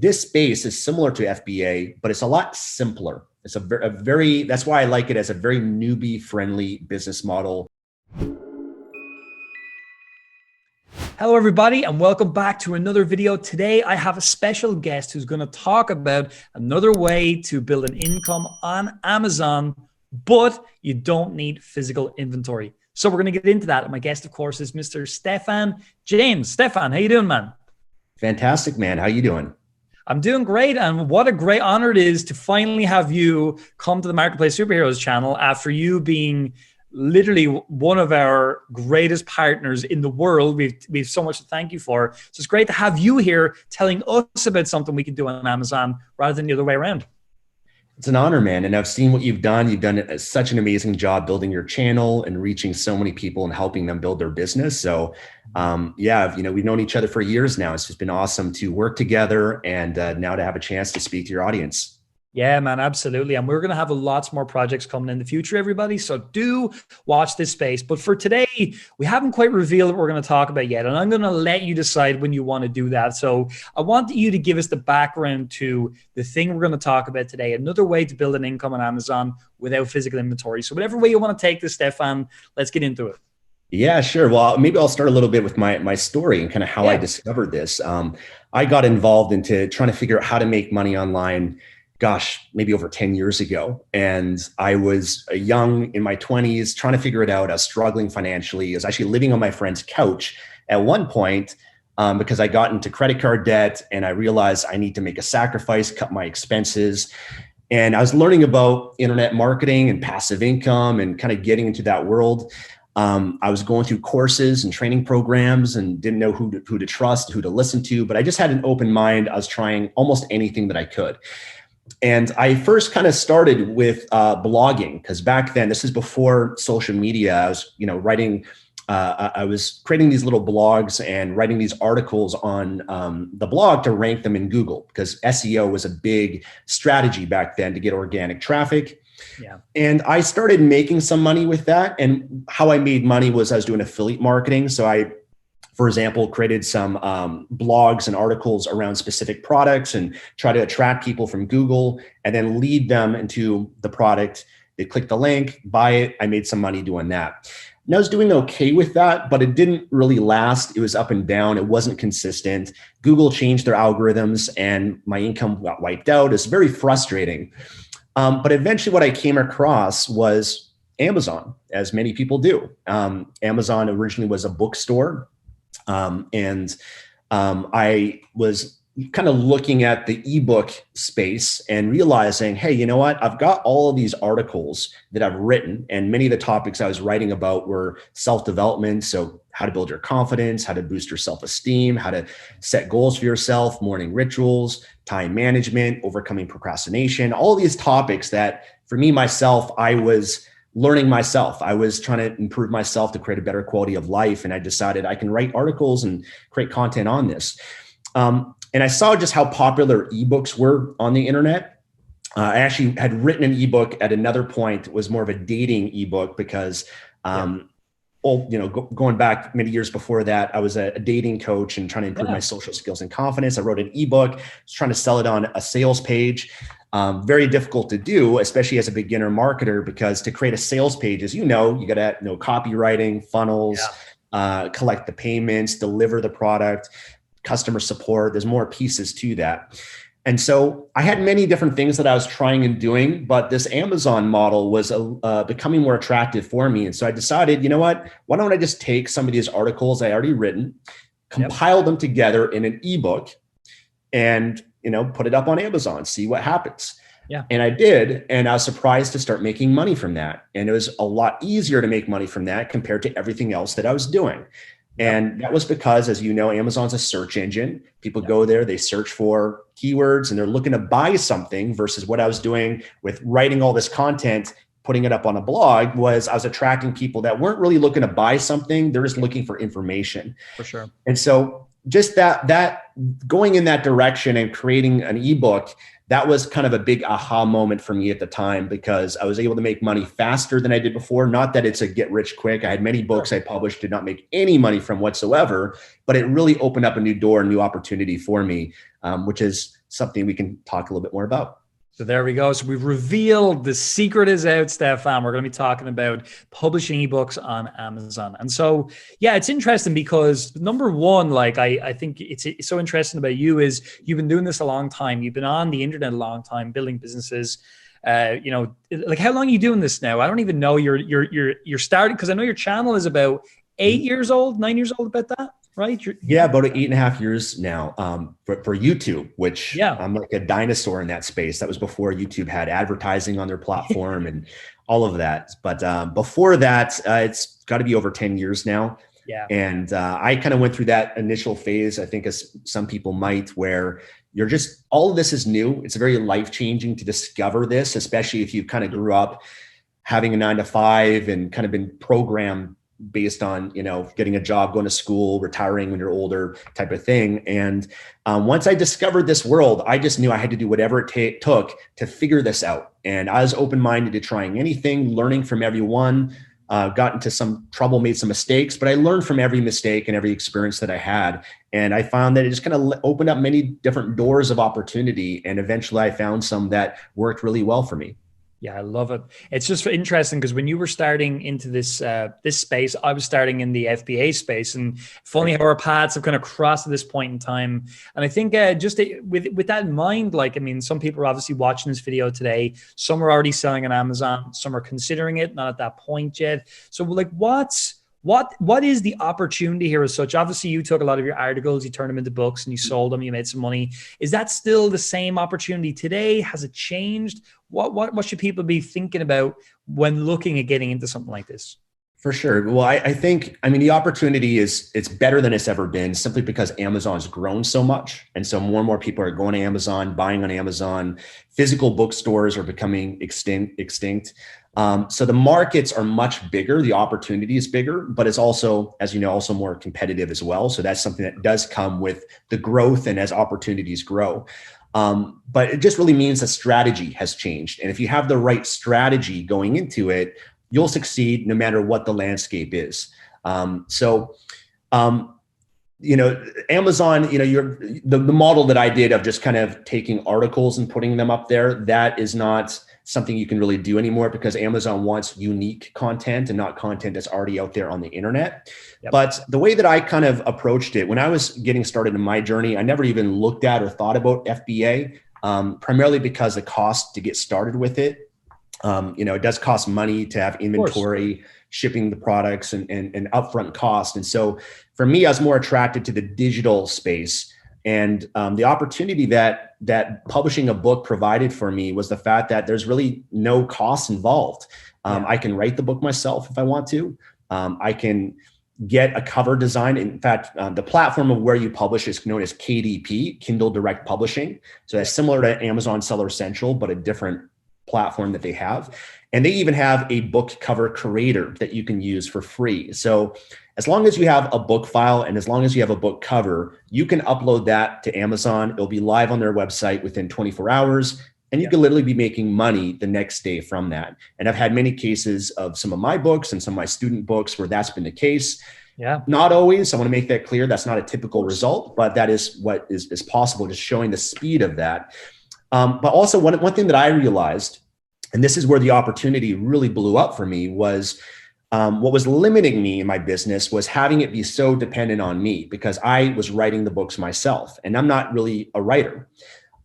this space is similar to FBA, but it's a lot simpler. It's a very, that's why I like it as a very newbie friendly business model. Hello, everybody, and welcome back to another video. Today, I have a special guest who's going to talk about another way to build an income on Amazon, but you don't need physical inventory. So we're going to get into that. And my guest, of course, is Mr. Stefan James. Stefan, how you doing, man? Fantastic, man. How you doing? I'm doing great. And what a great honor it is to finally have you come to the Marketplace Superheroes channel after you being literally one of our greatest partners in the world. We've so much to thank you for. So it's great to have you here telling us about something we can do on Amazon rather than the other way around. It's an honor, man. And I've seen what you've done. You've done such an amazing job building your channel and reaching so many people and helping them build their business. So yeah, we've known each other for years now. It's just been awesome to work together and now to have a chance to speak to your audience. Yeah, man, absolutely. And we're going to have lots more projects coming in the future, everybody. So do watch this space. But for today, we haven't quite revealed what we're going to talk about yet. And I'm going to let you decide when you want to do that. So I want you to give us the background to the thing we're going to talk about today. Another way to build an income on Amazon without physical inventory. So whatever way you want to take this, Stefan, let's get into it. Yeah, sure. Well, maybe I'll start a little bit with my story and kind of how I discovered this. I got involved into trying to figure out how to make money online, gosh, maybe over 10 years ago. And I was young in my 20s trying to figure it out. I was struggling financially. I was actually living on my friend's couch at one point because I got into credit card debt and I realized I need to make a sacrifice, cut my expenses. And I was learning about internet marketing and passive income and kind of getting into that world. I was going through courses and training programs and didn't know who to trust, who to listen to, but I just had an open mind. I was trying almost anything that I could. And I first kind of started with blogging because back then, this is before social media. I was, writing, I was creating these little blogs and writing these articles on the blog to rank them in Google because SEO was a big strategy back then to get organic traffic. Yeah. And I started making some money with that. And how I made money was I was doing affiliate marketing. So I, for example, created some blogs and articles around specific products and try to attract people from Google and then lead them into the product. They click the link, buy it. I made some money doing that. And I was doing okay with that, but it didn't really last. It was up and down. It wasn't consistent. Google changed their algorithms and my income got wiped out. It's very frustrating. But eventually what I came across was Amazon, as many people do. Amazon originally was a bookstore. I was kind of looking at the ebook space and realizing, hey, you know what? I've got all of these articles that I've written, and many of the topics I was writing about were self-development. So how to build your confidence, how to boost your self-esteem, how to set goals for yourself, morning rituals, time management, overcoming procrastination, all these topics that for me, myself, I was learning myself. I was trying to improve myself to create a better quality of life. And I decided I can write articles and create content on this. And I saw just how popular ebooks were on the internet. I actually had written an ebook at another point. It was more of a dating ebook because, going back many years before that, I was a dating coach and trying to improve my social skills and confidence. I wrote an ebook, was trying to sell it on a sales page. Very difficult to do, especially as a beginner marketer, because to create a sales page, as you got to know copywriting, funnels, collect the payments, deliver the product, customer support. There's more pieces to that. And so I had many different things that I was trying and doing, but this Amazon model was becoming more attractive for me. And so I decided, you know what, why don't I just take some of these articles I already written, compile them together in an ebook and, put it up on Amazon, see what happens. Yeah. And I did. And I was surprised to start making money from that. And it was a lot easier to make money from that compared to everything else that I was doing. And that was because, as you know, Amazon's a search engine. People go there, they search for keywords and they're looking to buy something versus what I was doing with writing all this content, putting it up on a blog was I was attracting people that weren't really looking to buy something. They're just looking for information. For sure. And so just that going in that direction and creating an ebook, that was kind of a big aha moment for me at the time because I was able to make money faster than I did before. Not that it's a get rich quick. I had many books I published, did not make any money from whatsoever, but it really opened up a new door, a new opportunity for me, which is something we can talk a little bit more about. So there we go. So we've revealed the secret is out, Stefan. We're going to be talking about publishing ebooks on Amazon. And so, yeah, it's interesting because number one, like I think it's so interesting about you is you've been doing this a long time. You've been on the internet a long time, building businesses. Like how long are you doing this now? I don't even know. You're starting because I know your channel is about 8 years old, 9 years old, about that. Right? Yeah, about 8.5 years now for YouTube, which I'm like a dinosaur in that space. That was before YouTube had advertising on their platform and all of that. But before that, it's got to be over 10 years now. Yeah. And I kind of went through that initial phase, I think, as some people might, where you're just, all of this is new. It's very life-changing to discover this, especially if you kind of grew up having a 9-to-5 and kind of been programmed based on, getting a job, going to school, retiring when you're older type of thing. And once I discovered this world, I just knew I had to do whatever it took to figure this out. And I was open-minded to trying anything, learning from everyone, got into some trouble, made some mistakes, but I learned from every mistake and every experience that I had. And I found that it just kind of opened up many different doors of opportunity. And eventually I found some that worked really well for me. Yeah, I love it. It's just interesting because when you were starting into this this space, I was starting in the FBA space, and funny how our paths have kind of crossed at this point in time. And I think with that in mind, like, I mean, some people are obviously watching this video today. Some are already selling on Amazon. Some are considering it, not at that point yet. So, like, what is the opportunity here as such? Obviously, you took a lot of your articles, you turned them into books, and you sold them. You made some money. Is that still the same opportunity today? Has it changed? What should people be thinking about when looking at getting into something like this? For sure. Well, I think, the opportunity it's better than it's ever been, simply because Amazon's grown so much. And so more and more people are going to Amazon, buying on Amazon. Physical bookstores are becoming extinct. So the markets are much bigger. The opportunity is bigger, but it's also, as you know, also more competitive as well. So that's something that does come with the growth and as opportunities grow. But it just really means that strategy has changed. And if you have the right strategy going into it, you'll succeed no matter what the landscape is. Amazon, the model that I did of just kind of taking articles and putting them up there, that is not something you can really do anymore, because Amazon wants unique content and not content that's already out there on the internet. Yep. But the way that I kind of approached it, when I was getting started in my journey, I never even looked at or thought about FBA, primarily because the cost to get started with it. It does cost money to have inventory, shipping the products and upfront cost. And so for me, I was more attracted to the digital space. And the opportunity that publishing a book provided for me was the fact that there's really no cost involved. I can write the book myself if I want to. I can get a cover design. In fact, the platform of where you publish is known as KDP, Kindle Direct Publishing. So that's similar to Amazon Seller Central, but a different platform that they have. And they even have a book cover creator that you can use for free. So as long as you have a book file and as long as you have a book cover, you can upload that to Amazon. It'll be live on their website within 24 hours. And you can literally be making money the next day from that. And I've had many cases of some of my books and some of my student books where that's been the case. Yeah. Not always. I want to make that clear. That's not a typical result, but that is what is possible, just showing the speed of that. But also one thing that I realized, and this is where the opportunity really blew up for me, was what was limiting me in my business was having it be so dependent on me, because I was writing the books myself and I'm not really a writer.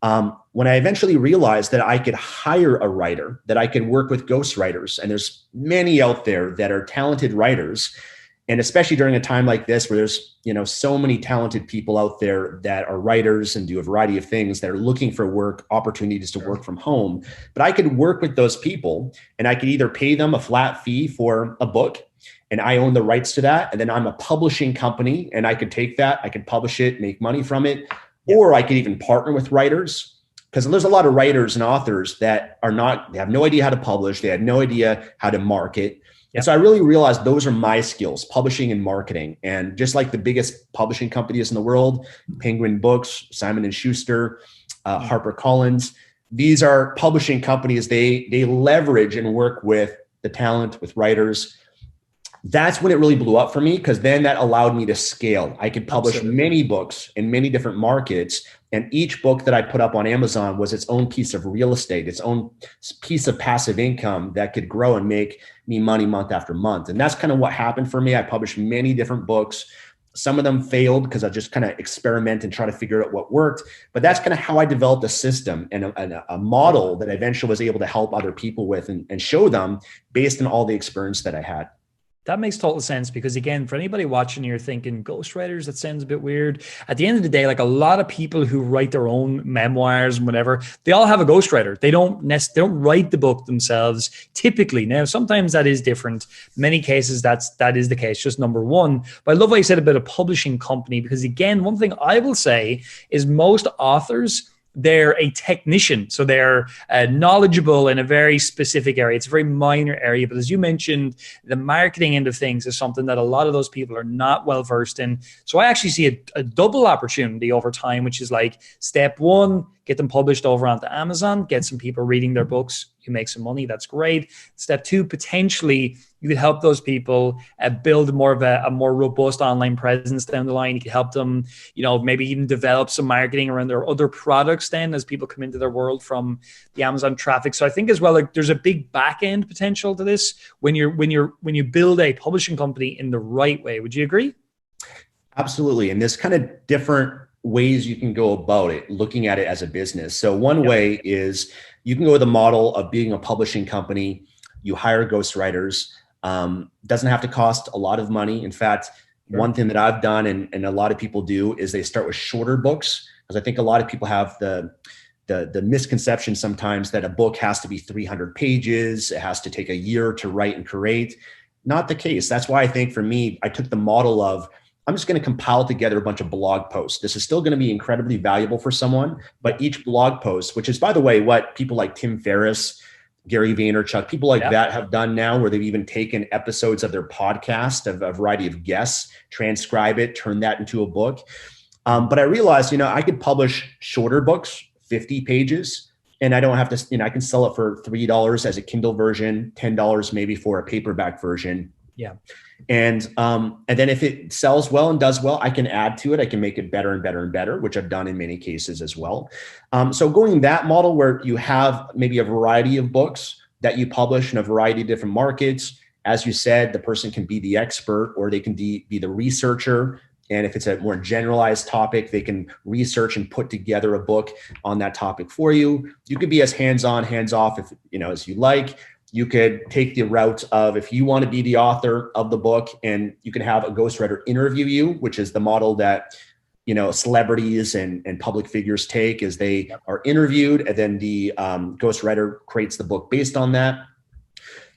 When I eventually realized that I could hire a writer, that I could work with ghostwriters, and there's many out there that are talented writers. And especially during a time like this, where there's, so many talented people out there that are writers and do a variety of things, that are looking for work, opportunities to work from home. But I could work with those people and I could either pay them a flat fee for a book and I own the rights to that. And then I'm a publishing company and I could take that, I could publish it, make money from it. Or I could even partner with writers, because there's a lot of writers and authors that they have no idea how to publish. They had no idea how to market. And so I really realized those are my skills, publishing and marketing. And just like the biggest publishing companies in the world, Penguin Books, Simon & Schuster, HarperCollins, these are publishing companies. They leverage and work with the talent, with writers. That's when it really blew up for me, because then that allowed me to scale. I could publish Absolutely. many books in many different markets. And each book that I put up on Amazon was its own piece of real estate, its own piece of passive income that could grow and make me money month after month. And that's kind of what happened for me. I published many different books. Some of them failed because I just kind of experiment and try to figure out what worked. But that's kind of how I developed a system and a model that I eventually was able to help other people with and show them based on all the experience that I had. That makes total sense, because again, for anybody watching, you're thinking ghostwriters, that sounds a bit weird. At the end of the day, like a lot of people who write their own memoirs and whatever, they all have a ghostwriter. They don't write the book themselves typically. Now, sometimes that is different. Many cases that is the case, just number one. But I love what you said about a publishing company, because again, one thing I will say is most authors, they're a technician. So they're knowledgeable in a very specific area. It's a very minor area. But as you mentioned, the marketing end of things is something that a lot of those people are not well versed in. So I actually see a double opportunity over time, which is like step one, get them published over onto Amazon, get some people reading their books, you make some money, that's great. Step two, potentially you could help those people build more of a more robust online presence down the line. You could help them, maybe even develop some marketing around their other products then as people come into their world from the Amazon traffic. So I think as well, like there's a big back end potential to this when you build a publishing company in the right way. Would you agree? Absolutely. And there's kind of different ways you can go about it, looking at it as a business. So one way is you can go with a model of being a publishing company. You hire ghostwriters. Doesn't have to cost a lot of money. In fact, one thing that I've done and a lot of people do is they start with shorter books, because I think a lot of people have the misconception sometimes that a book has to be 300 pages. It has to take a year to write and create. Not the case. That's why I think for me, I took the model of I'm just going to compile together a bunch of blog posts. This is still going to be incredibly valuable for someone, but each blog post, which is, by the way, what people like Tim Ferriss, Gary Vaynerchuk, people like that have done now, where they've even taken episodes of their podcast of a variety of guests, transcribe it, turn that into a book. But I realized, I could publish shorter books, 50 pages, and I don't have to, I can sell it for $3 as a Kindle version, $10 maybe for a paperback version. Yeah. And then if it sells well and does well, I can add to it. I can make it better and better and better, which I've done in many cases as well. So going that model where you have maybe a variety of books that you publish in a variety of different markets, as you said, the person can be the expert or they can be the researcher. And if it's a more generalized topic, they can research and put together a book on that topic for you. You could be as hands-on, hands-off, if as you like. You could take the route of, if you want to be the author of the book, and you can have a ghostwriter interview you, which is the model that, celebrities and public figures take, is they are interviewed and then the ghostwriter creates the book based on that.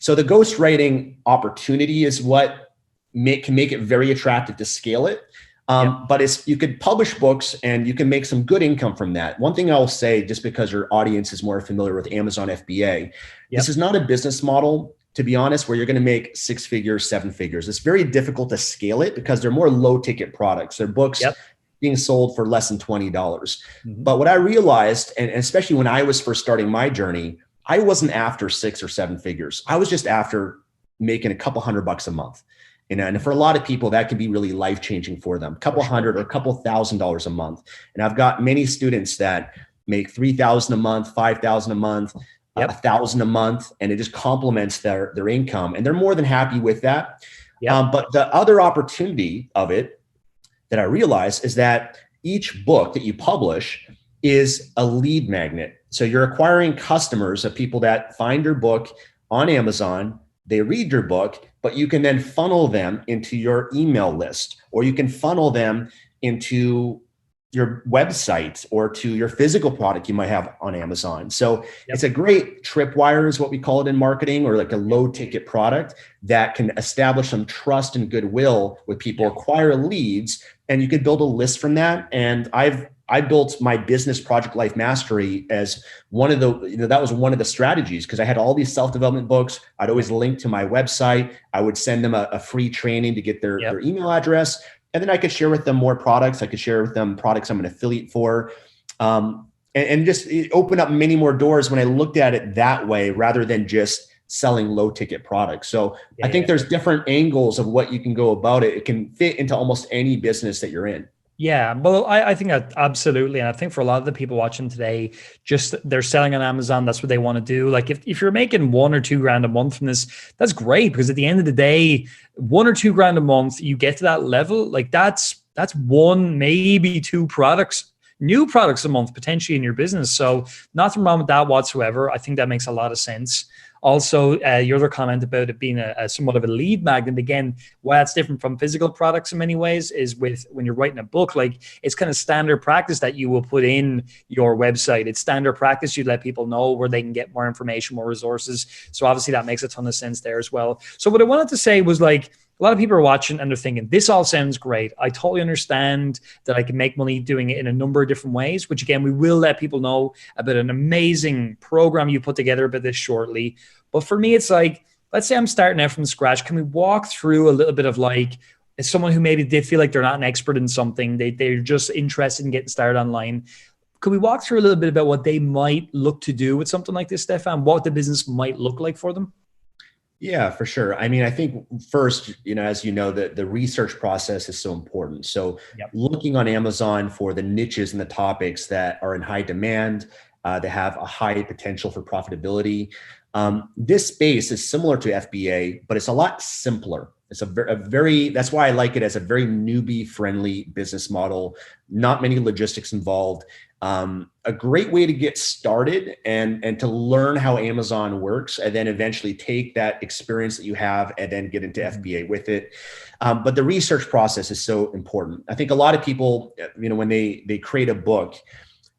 So the ghostwriting opportunity is what can make it very attractive to scale it. But you could publish books and you can make some good income from that. One thing I'll say, just because your audience is more familiar with Amazon FBA, this is not a business model, to be honest, where you're going to make 6 figures, 7 figures. It's very difficult to scale it because they're more low ticket products. They're books being sold for less than $20. But what I realized, and especially when I was first starting my journey, I wasn't after 6 or 7 figures. I was just after making a couple $100 a month. And for a lot of people, that can be really life-changing for them, a couple hundred or a couple $1,000s a month. And I've got many students that make $3,000 a month, $5,000 a month, $1,000 a month, and it just complements their income. And they're more than happy with that. But the other opportunity of it that I realized is that each book that you publish is a lead magnet. So you're acquiring customers of people that find your book on Amazon, they read your book, but you can then funnel them into your email list, or you can funnel them into your website or to your physical product you might have on Amazon. So it's a great tripwire is what we call it in marketing, or like a low ticket product that can establish some trust and goodwill with people, acquire leads, and you could build a list from that. And I built my business Project Life Mastery as one of the, that was one of the strategies, because I had all these self-development books. I'd always link to my website. I would send them a free training to get their email address. And then I could share with them more products. I could share with them products I'm an affiliate for, and just open up many more doors when I looked at it that way, rather than just selling low ticket products. So I think Yeah. there's different angles of what you can go about it. It can fit into almost any business that you're in. Yeah, well, I think that absolutely. And I think for a lot of the people watching today, just they're selling on Amazon. That's what they want to do. Like if you're making 1 or 2 grand a month from this, that's great, because at the end of the day, 1 or 2 grand a month, you get to that level. Like that's one, maybe two products, new products a month potentially in your business. So nothing wrong with that whatsoever. I think that makes a lot of sense. Also, your other comment about it being a somewhat of a lead magnet, again, why that's different from physical products in many ways is with when you're writing a book, like it's kind of standard practice that you will put in your website. It's standard practice. You let people know where they can get more information, more resources. So obviously that makes a ton of sense there as well. So what I wanted to say was, like, a lot of people are watching and they're thinking, this all sounds great. I totally understand that I can make money doing it in a number of different ways, which again, we will let people know about an amazing program you put together about this shortly. But for me, it's like, let's say I'm starting out from scratch. Can we walk through a little bit of, like, as someone who maybe they feel like they're not an expert in something, they're just interested in getting started online. Could we walk through a little bit about what they might look to do with something like this, Stefan? What the business might look like for them? Yeah, for sure. I mean, I think first, as you know, the research process is so important. So Yep. looking on Amazon for the niches and the topics that are in high demand, that have a high potential for profitability. This space is similar to FBA, but it's a lot simpler. It's a very, that's why I like it as a very newbie friendly business model. Not many logistics involved. A great way to get started and to learn how Amazon works, and then eventually take that experience that you have and then get into FBA with it. But the research process is so important. I think a lot of people, when they create a book,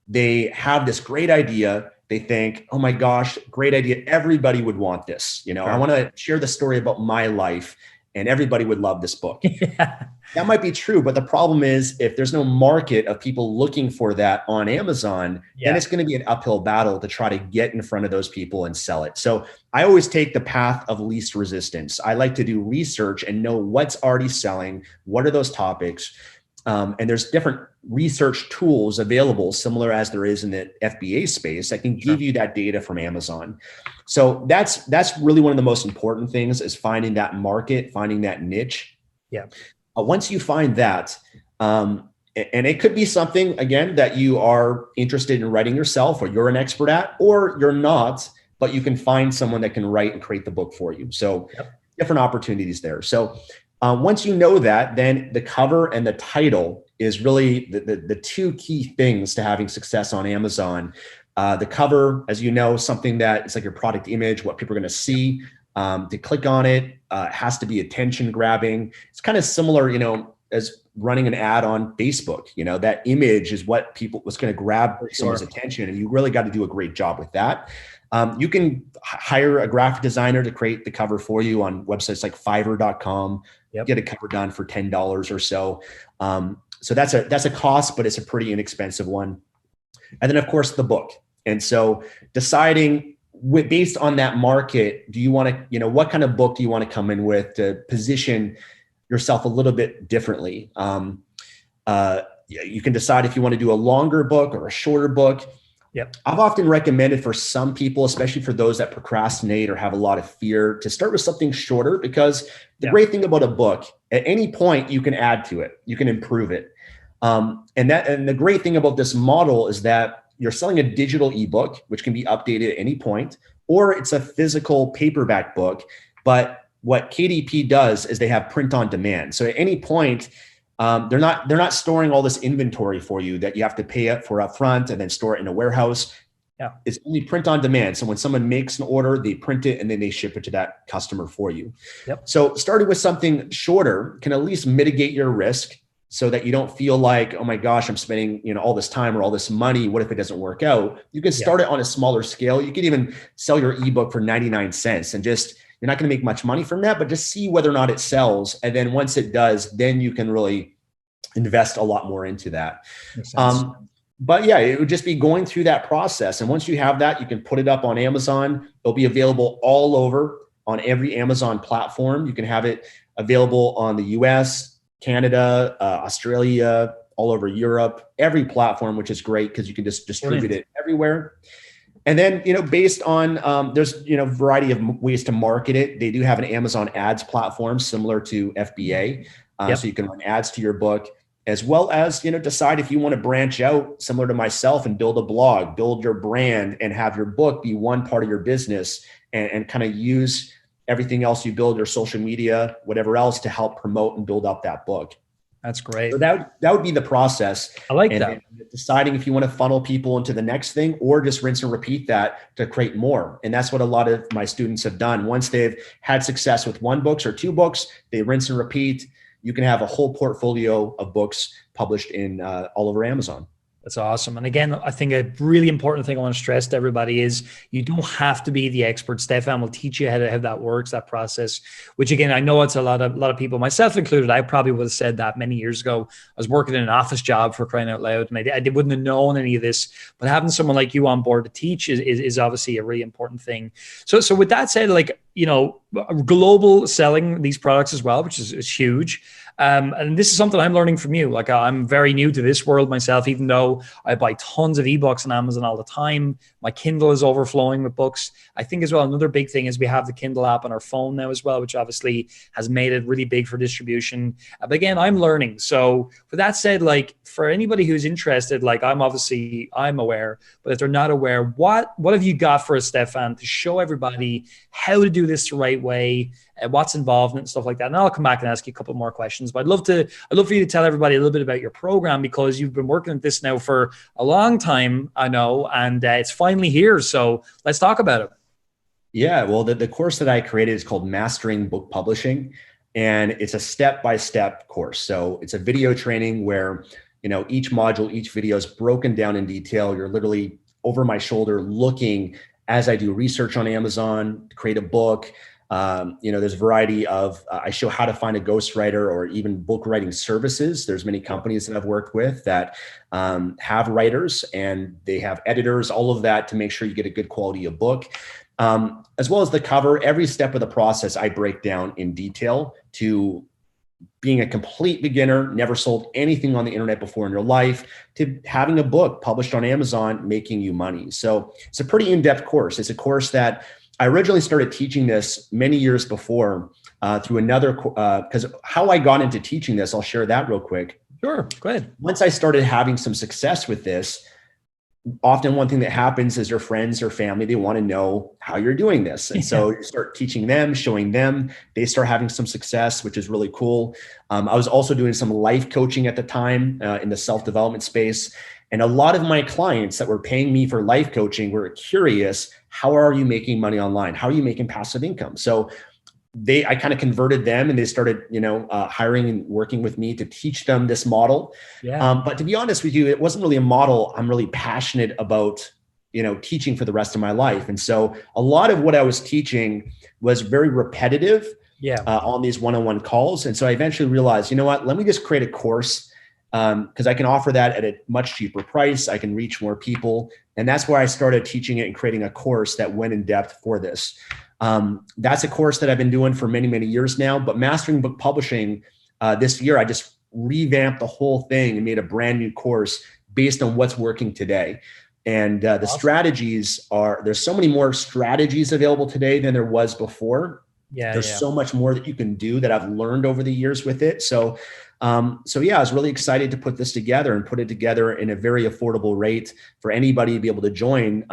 they have this great idea. They think, oh my gosh, great idea. Everybody would want this. Sure. I want to share the story about my life and everybody would love this book. Yeah. That might be true, but the problem is if there's no market of people looking for that on Amazon, then it's going to be an uphill battle to try to get in front of those people and sell it. So I always take the path of least resistance. I like to do research and know what's already selling. What are those topics? And there's different research tools available, similar as there is in the FBA space, that can give you that data from Amazon. So that's really one of the most important things, is finding that market, finding that niche. Yeah. Once you find that, and it could be something, again, that you are interested in writing yourself, or you're an expert at, or you're not, but you can find someone that can write and create the book for you. So different opportunities there. So once you know that, then the cover and the title is really the two key things to having success on Amazon. The cover, as you know, something that it's like your product image, what people are going to see. To click on it, has to be attention grabbing. It's kind of similar, as running an ad on Facebook. That image is what's going to grab someone's attention, and you really got to do a great job with that. You can hire a graphic designer to create the cover for you on websites like Fiverr.com. Get a cover done for $10 or so. So that's a cost, but it's a pretty inexpensive one. And then of course the book. And so deciding based on that market, do you want to, what kind of book do you want to come in with to position yourself a little bit differently? You can decide if you want to do a longer book or a shorter book. I've often recommended for some people, especially for those that procrastinate or have a lot of fear, to start with something shorter, because the great thing about a book, at any point you can add to it, you can improve it. And the great thing about this model is that you're selling a digital ebook, which can be updated at any point, or it's a physical paperback book. But what KDP does is they have print on demand. So at any point, they're not storing all this inventory for you that you have to pay up for upfront and then store it in a warehouse. It's only print on demand. So when someone makes an order, they print it and then they ship it to that customer for you. So starting with something shorter can at least mitigate your risk, so that you don't feel like, oh my gosh, I'm spending all this time or all this money. What if it doesn't work out? You can start it on a smaller scale. You could even sell your ebook for 99 cents and you're not going to make much money from that, but just see whether or not it sells. And then once it does, then you can really invest a lot more into that. But yeah, it would just be going through that process. And once you have that, you can put it up on Amazon. It'll be available all over on every Amazon platform. You can have it available on the US, Canada, Australia, all over Europe, every platform, which is great because you can just distribute it everywhere. And then, based on, there's, variety of ways to market it. They do have an Amazon ads platform similar to FBA. Yep. So you can run ads to your book, as well as, decide if you want to branch out similar to myself and build a blog, build your brand, and have your book be one part of your business, and kind of use everything else you build, your social media, whatever else, to help promote and build up that book. That's great. So that would be the process. I like and that. Deciding if you want to funnel people into the next thing or just rinse and repeat that to create more. And that's what a lot of my students have done. Once they've had success with one book or two books, they rinse and repeat. You can have a whole portfolio of books published in all over Amazon. That's awesome. And again, I think a really important thing I want to stress to everybody is you don't have to be the expert. Stefan will teach you how that works, that process, which again, I know it's a lot of people, myself included. I probably would have said that many years ago. I was working in an office job, for crying out loud, and I wouldn't have known any of this, but having someone like you on board to teach is obviously a really important thing. So with that said, global selling these products as well, which is huge. And this is something I'm learning from you. Like, I'm very new to this world myself, even though I buy tons of ebooks on Amazon all the time. My Kindle is overflowing with books. I think as well, another big thing is we have the Kindle app on our phone now as well, which obviously has made it really big for distribution. But again, I'm learning. So with that said, for anybody who's interested, I'm aware, but if they're not aware, what have you got for us, Stefan, to show everybody how to do this the right way, what's involved in it, and stuff like that? And I'll come back and ask you a couple more questions. But I'd love for you to tell everybody a little bit about your program, because you've been working at this now for a long time, I know, and it's finally here. So let's talk about it. Yeah, well, the course that I created is called Mastering Book Publishing, and it's a step-by-step course. So it's a video training where, each module, each video is broken down in detail. You're literally over my shoulder looking as I do research on Amazon to create a book. There's a variety of, I show how to find a ghostwriter or even book writing services. There's many companies that I've worked with that have writers, and they have editors, all of that, to make sure you get a good quality of book. As well as the cover. Every step of the process I break down in detail, to being a complete beginner, never sold anything on the internet before in your life, to having a book published on Amazon, making you money. So it's a pretty in-depth course. It's a course that I originally started teaching this many years before through another, because how I got into teaching this, I'll share that real quick. Sure, go ahead. Once I started having some success with this, often one thing that happens is your friends or family, they want to know how you're doing this. And so you start teaching them, showing them, they start having some success, which is really cool. I was also doing some life coaching at the time in the self-development space. And a lot of my clients that were paying me for life coaching were curious, how are you making money online? How are you making passive income? So I kind of converted them, and they started, hiring and working with me to teach them this model. Yeah. But to be honest with you, it wasn't really a model I'm really passionate about, teaching for the rest of my life. And so a lot of what I was teaching was very repetitive on these one-on-one calls. And so I eventually realized, you know what, let me just create a course, because I can offer that at a much cheaper price. I can reach more people. And that's why I started teaching it and creating a course that went in depth for this. That's a course that I've been doing for many, many years now. But Mastering Book Publishing, this year, I just revamped the whole thing and made a brand new course based on what's working today. And the strategies there's so many more strategies available today than there was before. There's so much more that you can do that I've learned over the years with it. So I was really excited to put this together and put it together in a very affordable rate for anybody to be able to join.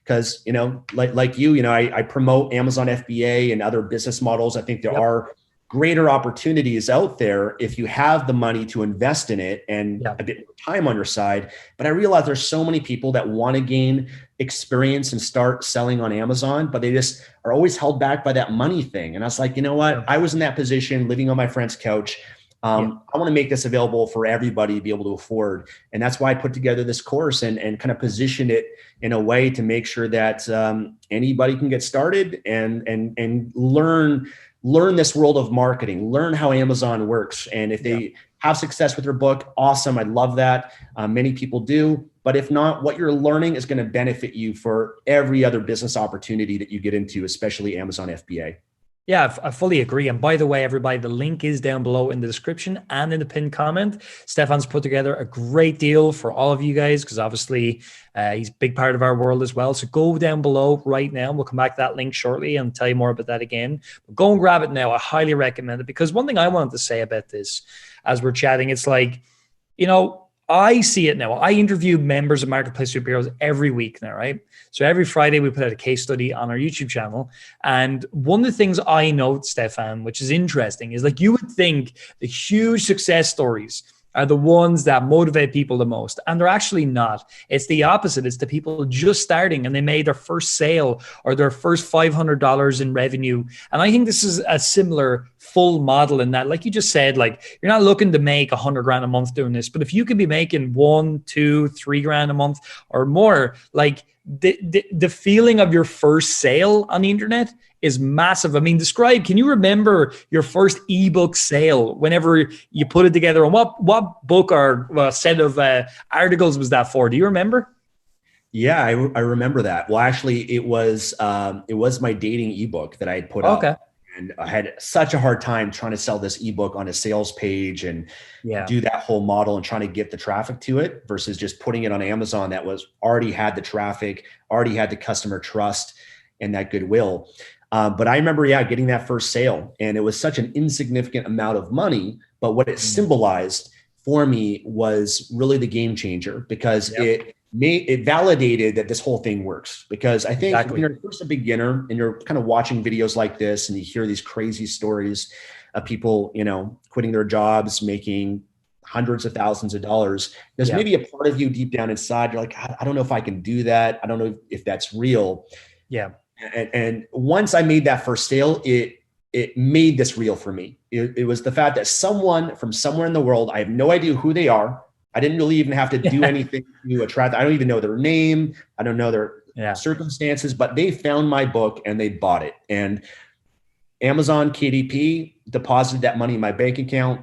Because, like you, I promote Amazon FBA and other business models. I think there are greater opportunities out there if you have the money to invest in it and a bit more time on your side. But I realize there's so many people that want to gain experience and start selling on Amazon, but they just are always held back by that money thing. And I was like, you know what? I was in that position, living on my friend's couch. I want to make this available for everybody to be able to afford. And that's why I put together this course and kind of positioned it in a way to make sure that anybody can get started and learn this world of marketing, learn how Amazon works. And if they have success with their book, awesome. I love that. Many people do. But if not, what you're learning is going to benefit you for every other business opportunity that you get into, especially Amazon FBA. Yeah, I fully agree. And by the way, everybody, the link is down below in the description and in the pinned comment. Stefan's put together a great deal for all of you guys because obviously he's a big part of our world as well. So go down below right now. We'll come back to that link shortly and tell you more about that again. But go and grab it now. I highly recommend it because one thing I wanted to say about this as we're chatting, it's like, you know, I see it now. I interview members of Marketplace Superheroes every week now, right? So every Friday we put out a case study on our YouTube channel. And one of the things I note, Stefan, which is interesting, is like you would think the huge success stories are the ones that motivate people the most. And they're actually not. It's the opposite. It's the people just starting and they made their first sale or their first $500 in revenue. And I think this is a similar full model in that, like you just said, like you're not looking to make 100 grand a month doing this, but if you could be making 1, 2, 3 grand a month or more, like the feeling of your first sale on the internet is massive. I mean, can you remember your first ebook sale whenever you put it together? And what book or set of articles was that for? Do you remember? Yeah, I remember that. Well, actually, it was my dating ebook that I had put up. Okay. And I had such a hard time trying to sell this ebook on a sales page and do that whole model and trying to get the traffic to it versus just putting it on Amazon that was already had the traffic, already had the customer trust and that goodwill. But I remember, getting that first sale, and it was such an insignificant amount of money. But what it symbolized for me was really the game changer because it validated that this whole thing works. Because I think when you're first a beginner and you're kind of watching videos like this and you hear these crazy stories of people, quitting their jobs, making hundreds of thousands of dollars, there's maybe a part of you deep down inside. You're like, I don't know if I can do that. I don't know if that's real. Yeah. And once I made that first sale, it made this real for me. It was the fact that someone from somewhere in the world, I have no idea who they are. I didn't really even have to do anything to attract. I don't even know their name. I don't know their circumstances, but they found my book and they bought it. And Amazon KDP deposited that money in my bank account.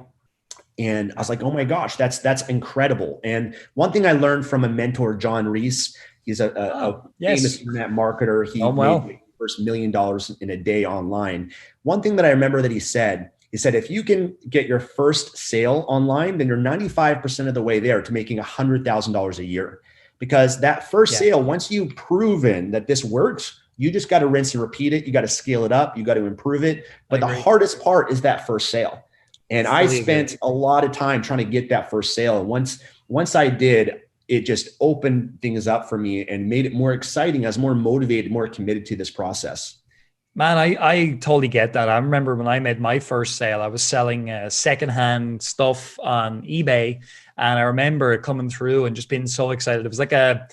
And I was like, oh my gosh, that's incredible. And one thing I learned from a mentor, John Reese, he's a famous internet marketer. He made the first $1 million in a day online. One thing that I remember that he said, if you can get your first sale online, then you're 95% of the way there to making $100,000 a year. Because that first sale, once you've proven that this works, you just got to rinse and repeat it. You got to scale it up. You got to improve it. But the hardest part is that first sale. And I spent a lot of time trying to get that first sale. And once I did, it just opened things up for me and made it more exciting. I was more motivated, more committed to this process. Man, I totally get that. I remember when I made my first sale, I was selling secondhand stuff on eBay. And I remember it coming through and just being so excited. It was like a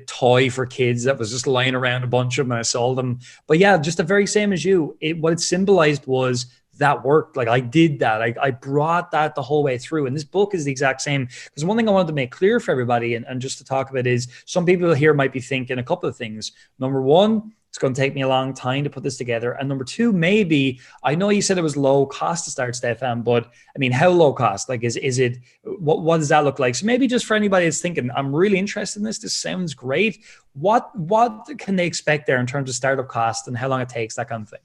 toy for kids that was just lying around, a bunch of them, and I sold them. But yeah, just the very same as you. What it symbolized was that worked. Like I did that. I brought that the whole way through. And this book is the exact same. Because one thing I wanted to make clear for everybody and just to talk about is some people here might be thinking a couple of things. Number one, it's going to take me a long time to put this together. And number two, maybe, I know you said it was low cost to start, Stefan, but I mean, how low cost? Like, is it, what does that look like? So maybe just for anybody that's thinking, I'm really interested in this sounds great. What can they expect there in terms of startup cost and how long it takes, that kind of thing?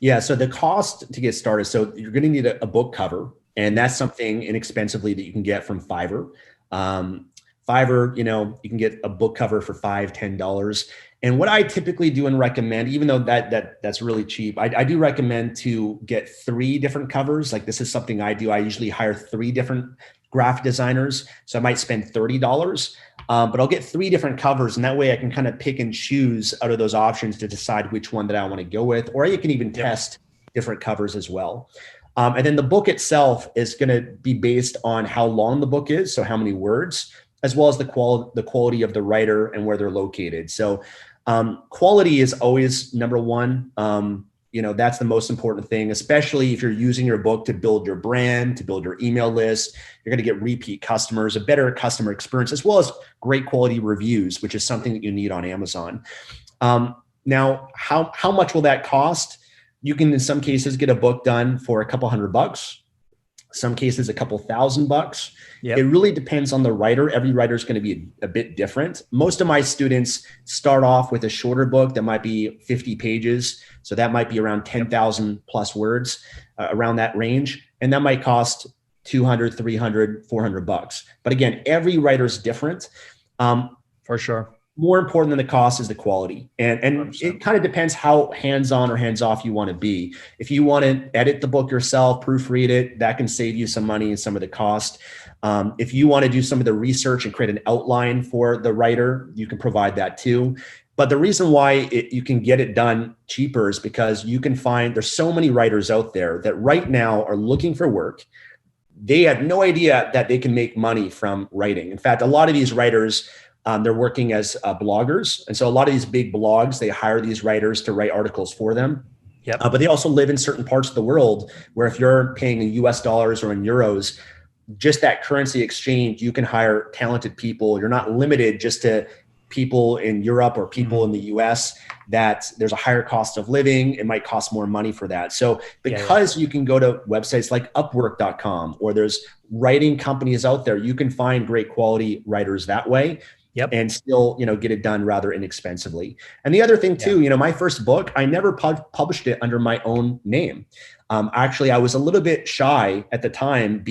Yeah. So the cost to get started, so you're going to need a book cover, and that's something inexpensively that you can get from Fiverr. Fiverr, you can get a book cover for $5, $10. And what I typically do and recommend, even though that's really cheap, I do recommend to get 3 different covers. Like this is something I do. I usually hire 3 different graphic designers. So I might spend $30, but I'll get 3 different covers. And that way I can kind of pick and choose out of those options to decide which one that I want to go with, or you can even test different covers as well. And then the book itself is going to be based on how long the book is. So how many words, as well as the quality of the writer and where they're located. So quality is always number one. That's the most important thing, especially if you're using your book to build your brand, to build your email list. You're going to get repeat customers, a better customer experience, as well as great quality reviews, which is something that you need on Amazon. Now, how much will that cost? You can, in some cases, get a book done for a couple $100. some cases a couple $1,000. Yep. It really depends on the writer. Every writer is going to be a bit different. Most of my students start off with a shorter book that might be 50 pages. So that might be around 10,000 plus words, around that range. And that might cost 200, 300, $400. But again, every writer is different. For sure. More important than the cost is the quality. And it kind of depends how hands-on or hands-off you want to be. If you want to edit the book yourself, proofread it, that can save you some money and some of the cost. If you want to do some of the research and create an outline for the writer, you can provide that too. But the reason why you can get it done cheaper is because you can find there's so many writers out there that right now are looking for work. They have no idea that they can make money from writing. In fact, a lot of these writers, they're working as bloggers. And so a lot of these big blogs, they hire these writers to write articles for them. Yep. But they also live in certain parts of the world where if you're paying in US dollars or in euros, just that currency exchange, you can hire talented people. You're not limited just to people in Europe or people in the US, that there's a higher cost of living. It might cost more money for that. So because you can go to websites like upwork.com, or there's writing companies out there, you can find great quality writers that way. Yep. And still, get it done rather inexpensively. And the other thing too, my first book, I never published it under my own name. Actually, I was a little bit shy at the time,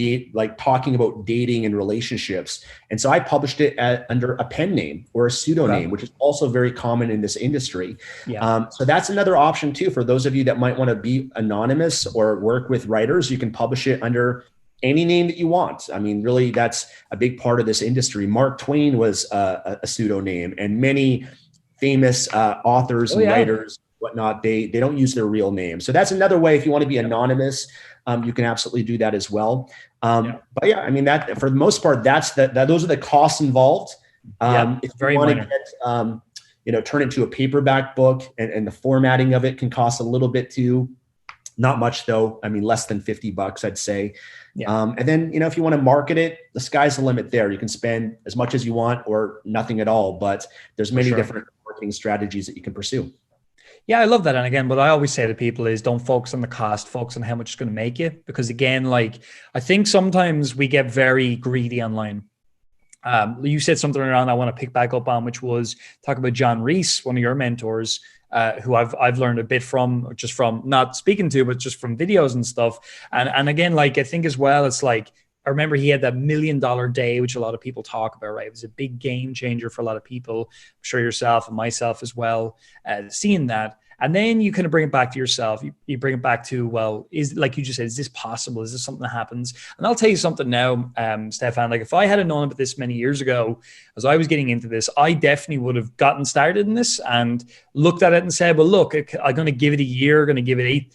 talking about dating and relationships. And so I published it under a pen name or a pseudonym, which is also very common in this industry. Yeah. So that's another option too, for those of you that might want to be anonymous or work with writers. You can publish it under any name that you want. I mean, really, that's a big part of this industry. Mark Twain was a pseudonym, and many famous authors and writers, whatnot, they don't use their real name. So that's another way. If you want to be anonymous, you can absolutely do that as well. But yeah, I mean, that for the most part, those are the costs involved. If you want to get, turn it into a paperback book, and the formatting of it can cost a little bit too. Not much though. I mean, less than $50, I'd say. Yeah. And then, if you want to market it, the sky's the limit there. You can spend as much as you want or nothing at all, but there's many different marketing strategies that you can pursue. Yeah, I love that. And again, what I always say to people is don't focus on the cost, focus on how much it's going to make you. Because again, I think sometimes we get very greedy online. You said something around I want to pick back up on, which was talk about John Reese, one of your mentors, who I've learned a bit from, just from not speaking to, but just from videos and stuff. And again, I think as well, it's I remember he had that $1 million day, which a lot of people talk about, right? It was a big game changer for a lot of people. I'm sure yourself and myself as well, seeing that. And then you kind of bring it back to yourself. You bring it back to, well, is, like you just said, is this possible? Is this something that happens? And I'll tell you something now, Stefan, if I had known about this many years ago, as I was getting into this, I definitely would have gotten started in this and looked at it and said, well, look, I'm going to give it a year, going to give it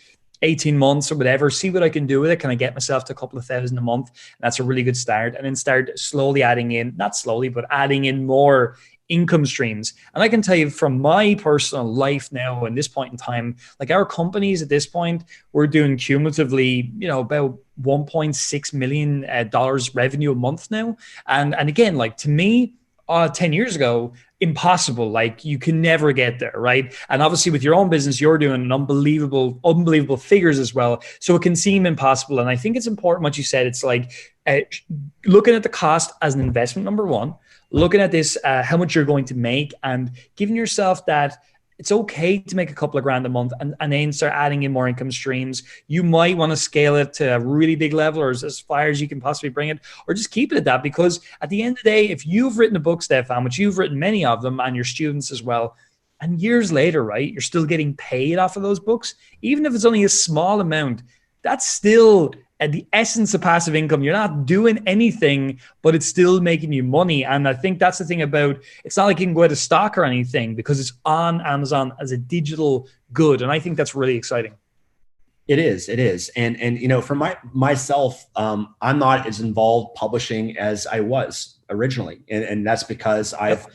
18 months or whatever, see what I can do with it. Can I get myself to a couple of thousand a month? That's a really good start. And then start slowly adding in, not slowly, but adding in more income streams. And I can tell you from my personal life now, in this point in time, our companies at this point, we're doing cumulatively, about $1.6 million revenue a month now. And again, to me, 10 years ago, impossible. You can never get there, right? And obviously with your own business, you're doing an unbelievable figures as well. So it can seem impossible. And I think it's important what you said. It's looking at the cost as an investment, number one, looking at this, how much you're going to make, and giving yourself that it's okay to make a couple of grand a month and then start adding in more income streams. You might want to scale it to a really big level, or as far as you can possibly bring it, or just keep it at that. Because at the end of the day, if you've written a book, Stefan, which you've written many of them, and your students as well, and years later, right, you're still getting paid off of those books, even if it's only a small amount, that's still at the essence of passive income. You're not doing anything, but it's still making you money. And I think that's the thing about, it's not like you can go out of stock or anything, because it's on Amazon as a digital good. And I think that's really exciting. It is. And for myself, I'm not as involved publishing as I was originally. And that's because I've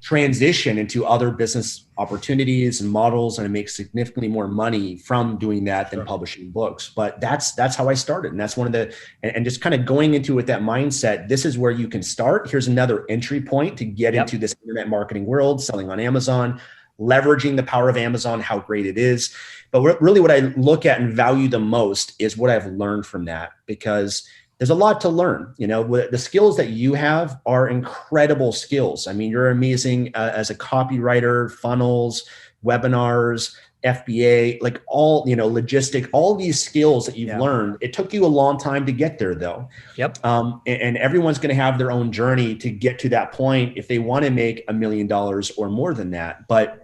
transition into other business opportunities and models, and I make significantly more money from doing that than publishing books. But that's how I started. And that's one of the, and just kind of going into it with that mindset, this is where you can start. Here's another entry point to get into this internet marketing world, selling on Amazon. leveraging the power of Amazon, how great it is. But really what I look at and value the most is what I've learned from that, because there's a lot to learn. You know, the skills that you have are incredible skills. I mean, you're amazing as a copywriter, funnels, webinars, FBA, like all, you know, logistic, all these skills that you've learned. It took you a long time to get there though. Yep. And everyone's going to have their own journey to get to that point if they want to make $1 million or more than that. But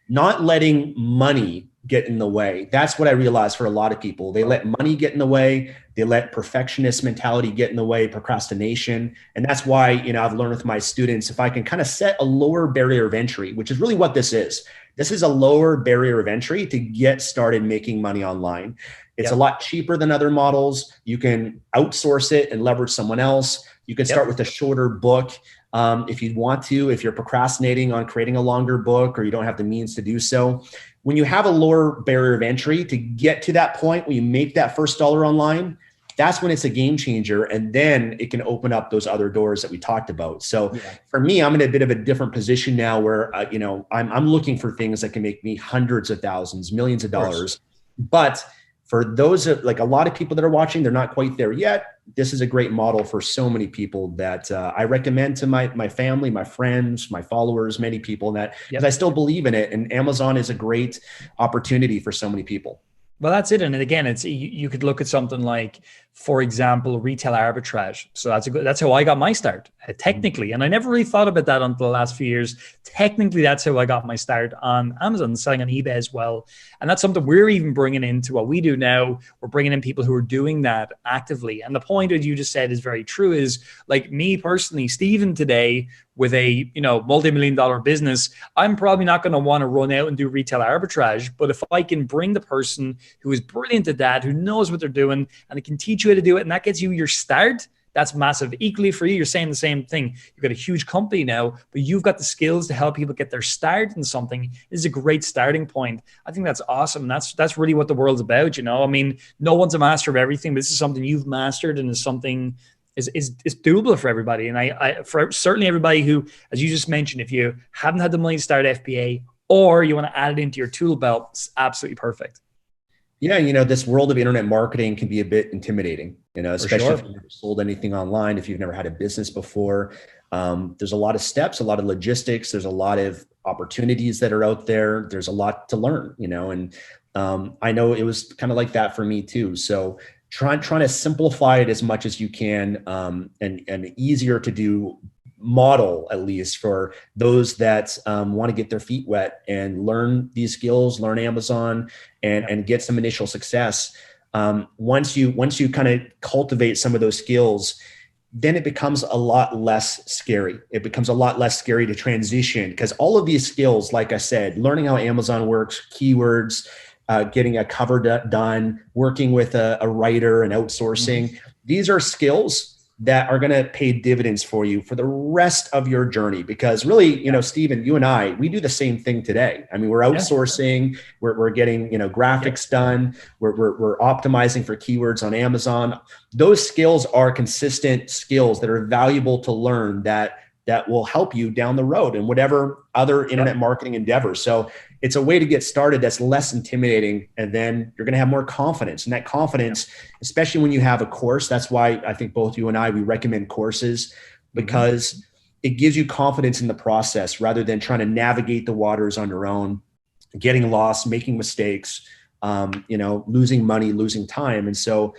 not letting money get in the way. That's what I realized for a lot of people. They let money get in the way. They let perfectionist mentality get in the way, procrastination. And that's why, you know, I've learned with my students, if I can kind of set a lower barrier of entry, which is really what this is. This is a lower barrier of entry to get started making money online. It's a lot cheaper than other models. You can outsource it and leverage someone else. You can start with a shorter book. If you want to, if you're procrastinating on creating a longer book or you don't have the means to do so. When you have a lower barrier of entry to get to that point where you make that first dollar online, that's when it's a game changer. And then it can open up those other doors that we talked about. So for me, I'm in a bit of a different position now where, you know, I'm looking for things that can make me hundreds of thousands, millions of dollars. But for those like a lot of people that are watching, they're not quite there yet. This is a great model for so many people that I recommend to my family, my friends, my followers, many people that, because I still believe in it. And Amazon is a great opportunity for so many people. Well, that's it. And again, it's you could look at something like, for example, retail arbitrage. So that's how I got my start, technically. And I never really thought about that until the last few years. Technically, that's how I got my start on Amazon, selling on eBay as well. And that's something we're even bringing into what we do now. We're bringing in people who are doing that actively. And the point that you just said is very true, is like me personally, Stephen today, with a, you know, multi-million-dollar business, I'm probably not going to want to run out and do retail arbitrage. But if I can bring the person who is brilliant at that, who knows what they're doing, and it can teach you how to do it, and that gets you your start, that's massive. Equally for you, you're saying the same thing. You've got a huge company now, but you've got the skills to help people get their start in something. This is a great starting point. I think that's awesome. That's really what the world's about, you know? I mean, no one's a master of everything, but this is something you've mastered and is something is doable for everybody. And I for certainly everybody who, as you just mentioned, if you haven't had the money to start FBA or you want to add it into your tool belt, it's absolutely perfect. Yeah, you know, this world of internet marketing can be a bit intimidating, you know, especially if you've never sold anything online, if you've never had a business before. There's a lot of steps, a lot of logistics. There's a lot of opportunities that are out there. There's a lot to learn, you know, and I know it was kind of like that for me too. So trying to simplify it as much as you can, and easier to do model, at least for those that want to get their feet wet and learn these skills, learn Amazon, and get some initial success. Once you kind of cultivate some of those skills, then it becomes a lot less scary. It becomes a lot less scary to transition, because all of these skills, like I said, learning how Amazon works, keywords, getting a cover done, working with a writer and outsourcing. These are skills that are going to pay dividends for you for the rest of your journey. Because really, you know, Stephen, you and I, we do the same thing today. I mean, we're outsourcing, we're getting, you know, graphics done, we're optimizing for keywords on Amazon. Those skills are consistent skills that are valuable to learn that will help you down the road in whatever other internet marketing endeavors. So it's a way to get started that's less intimidating, and then you're going to have more confidence. And that confidence, especially when you have a course, that's why I think both you and I, we recommend courses, because it gives you confidence in the process rather than trying to navigate the waters on your own, getting lost, making mistakes, you know, losing money, losing time. And so,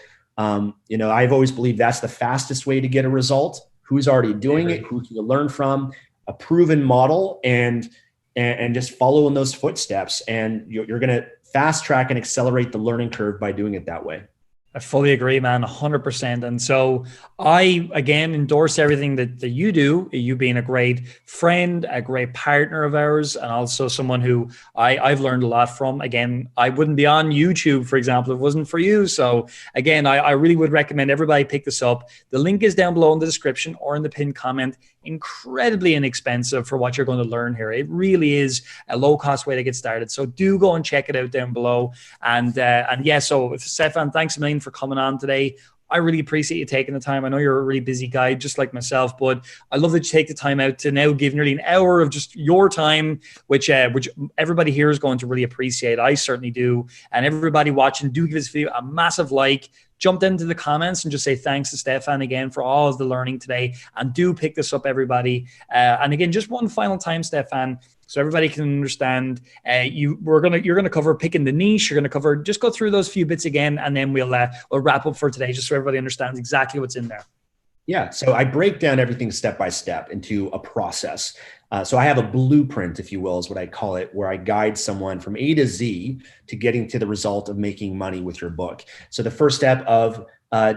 you know, I've always believed that's the fastest way to get a result. Who's already doing it, who can you learn from, a proven model, and just follow in those footsteps. And you're going to fast track and accelerate the learning curve by doing it that way. I fully agree, man, 100%. And so I, again, endorse everything that you do, you being a great friend, a great partner of ours, and also someone who I've learned a lot from. Again, I wouldn't be on YouTube, for example, if it wasn't for you. So again, I really would recommend everybody pick this up. The link is down below in the description or in the pinned comment. Incredibly inexpensive for what you're going to learn here. It really is a low-cost way to get started. So do go and check it out down below. And yeah, so Stefan, thanks a million for coming on today. I really appreciate you taking the time. I know you're a really busy guy, just like myself, but I love that you take the time out to now give nearly an hour of just your time, which everybody here is going to really appreciate. I certainly do. And everybody watching, do give this video a massive like. Jump into the comments and just say thanks to Stefan again for all of the learning today. And do pick this up, everybody. And again, just one final time, Stefan, so everybody can understand. You're gonna cover picking the niche. You're gonna cover, just go through those few bits again, and then we'll wrap up for today, just so everybody understands exactly what's in there. Yeah, so I break down everything step by step into a process. So I have a blueprint, if you will, is what I call it, where I guide someone from A to Z to getting to the result of making money with your book. So the first step of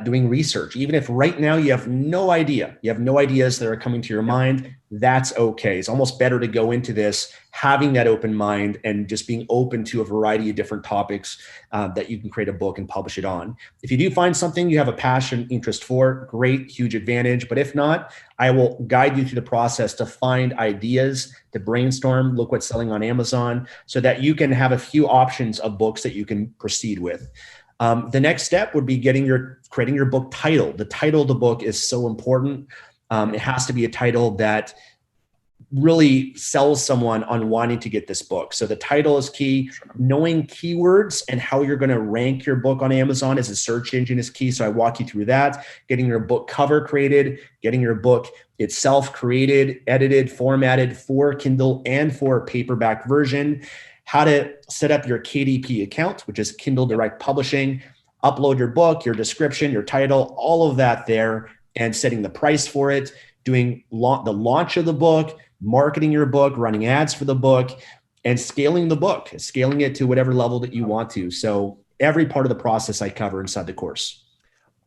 doing research, even if right now you have no idea, you have no ideas that are coming to your mind, that's okay. It's almost better to go into this having that open mind and just being open to a variety of different topics that you can create a book and publish it on. If you do find something you have a passion, interest for, great, huge advantage. But if not, I will guide you through the process to find ideas, to brainstorm, look what's selling on Amazon, so that you can have a few options of books that you can proceed with. The next step would be creating your book title. The title of the book is so important. It has to be a title that really sells someone on wanting to get this book. So the title is key. Knowing keywords and how you're going to rank your book on Amazon as a search engine is key. So I walk you through that, getting your book cover created, getting your book itself created, edited, formatted for Kindle and for a paperback version, how to set up your KDP account, which is Kindle Direct Publishing, upload your book, your description, your title, all of that there, and setting the price for it, doing the launch of the book, marketing your book, running ads for the book, and scaling the book, scaling it to whatever level that you want to. So every part of the process I cover inside the course.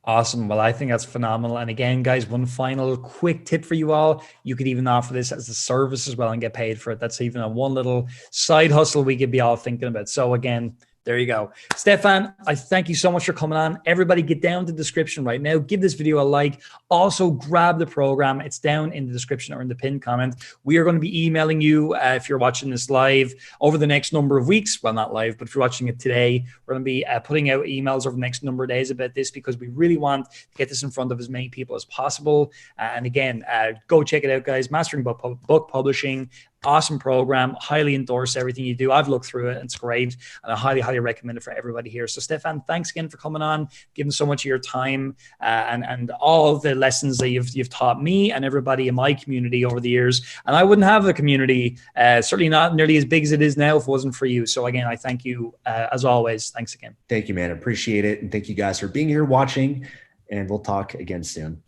Awesome. Well, I think that's phenomenal. And again, guys, one final quick tip for you all. You could even offer this as a service as well and get paid for it. That's even a one little side hustle we could be all thinking about. So again, there you go. Stefan, I thank you so much for coming on. Everybody get down to the description right now. Give this video a like. Also grab the program. It's down in the description or in the pinned comment. We are going to be emailing you if you're watching this live over the next number of weeks. Well, not live, but if you're watching it today, we're going to be putting out emails over the next number of days about this because we really want to get this in front of as many people as possible. And again, go check it out, guys. Mastering Book Publishing. Awesome program. Highly endorse everything you do. I've looked through it. It's great. And I highly, highly recommend it for everybody here. So Stefan, thanks again for coming on, giving so much of your time and all of the lessons that you've taught me and everybody in my community over the years. And I wouldn't have a community, certainly not nearly as big as it is now if it wasn't for you. So again, I thank you as always. Thanks again. Thank you, man. Appreciate it. And thank you guys for being here watching, and we'll talk again soon.